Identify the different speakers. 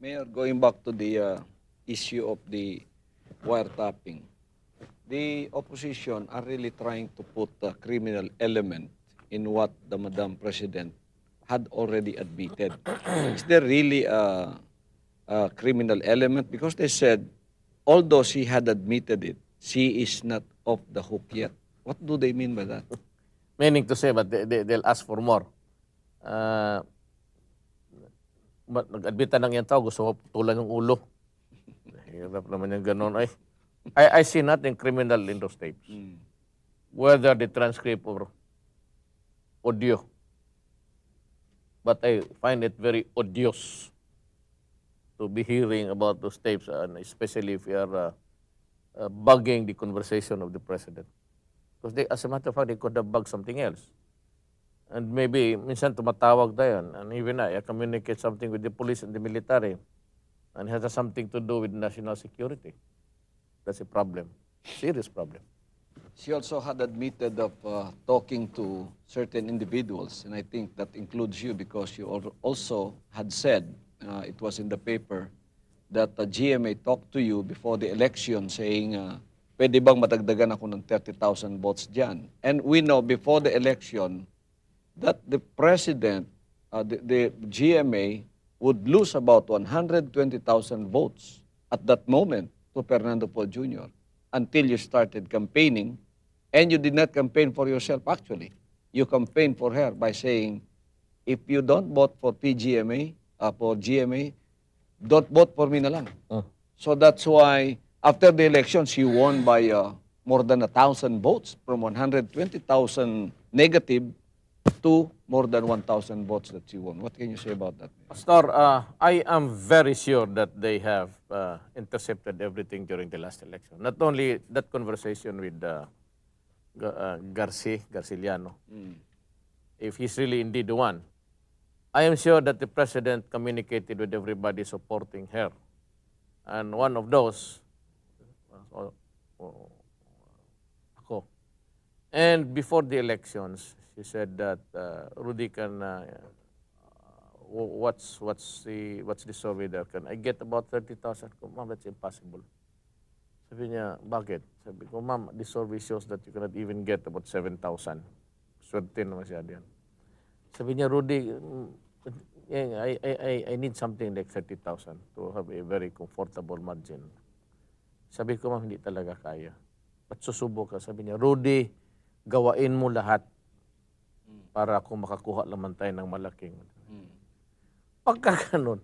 Speaker 1: Mayor, going back to the issue of the wiretapping, the opposition are really trying to put a criminal element in what the Madam President had already admitted. Is there really a criminal element? Because they said, although she had admitted it, she is not off the hook yet. What do they mean by that?
Speaker 2: Meaning to say, but they'll ask for more. Uh, Nag-admit ng yan tao, gusto ko putulan yung ulo. Hirap naman yung ganun. I see nothing criminal in those tapes. Whether the transcript or audio. But I find it very odious to be hearing about those tapes, and especially if you are bugging the conversation of the president. Because as a matter of fact, they could have bugged something else. And maybe, minsan tumatawag na yan. And even I communicate something with the police and the military. And it has something to do with national security. That's a problem. Serious problem.
Speaker 1: She also had admitted of talking to certain individuals, and I think that includes you because you also had said, it was in the paper, that the GMA talked to you before the election saying, pwede bang matagdagan ako ng 30,000 votes dyan? And we know before the election that the president, the GMA, would lose about 120,000 votes at that moment to Fernando Poe Jr. until you started campaigning. And you did not campaign for yourself, actually. You campaigned for her by saying, if you don't vote for PGMA, for GMA, don't vote for me na lang. So that's why, after the election, she won by more than 1,000 votes, from 120,000 negative to more than 1,000 votes that she won. What can you say about that?
Speaker 2: Pastor, I am very sure that they have intercepted everything during the last election. Not only that conversation with Garciliano, if he's really indeed the one, I am sure that the president communicated with everybody supporting her. And one of those, ako. And before the elections, she said that Rudy can, what's the survey there? Can I get about 30,000? Ma'am, that's impossible. Sabi niya, bakit? Sabi ko, ma'am, the survey shows that you cannot even get about 7,000. Swerte na masyado yan. Sabi niya, Rudy, I need something like 30,000 to have a very comfortable margin. Sabi ko, ma'am, hindi talaga kaya. At susubok ka. Sabi niya, Rudy, gawain mo lahat para ako makakuha naman tayo ng malaking. Pagka ganun,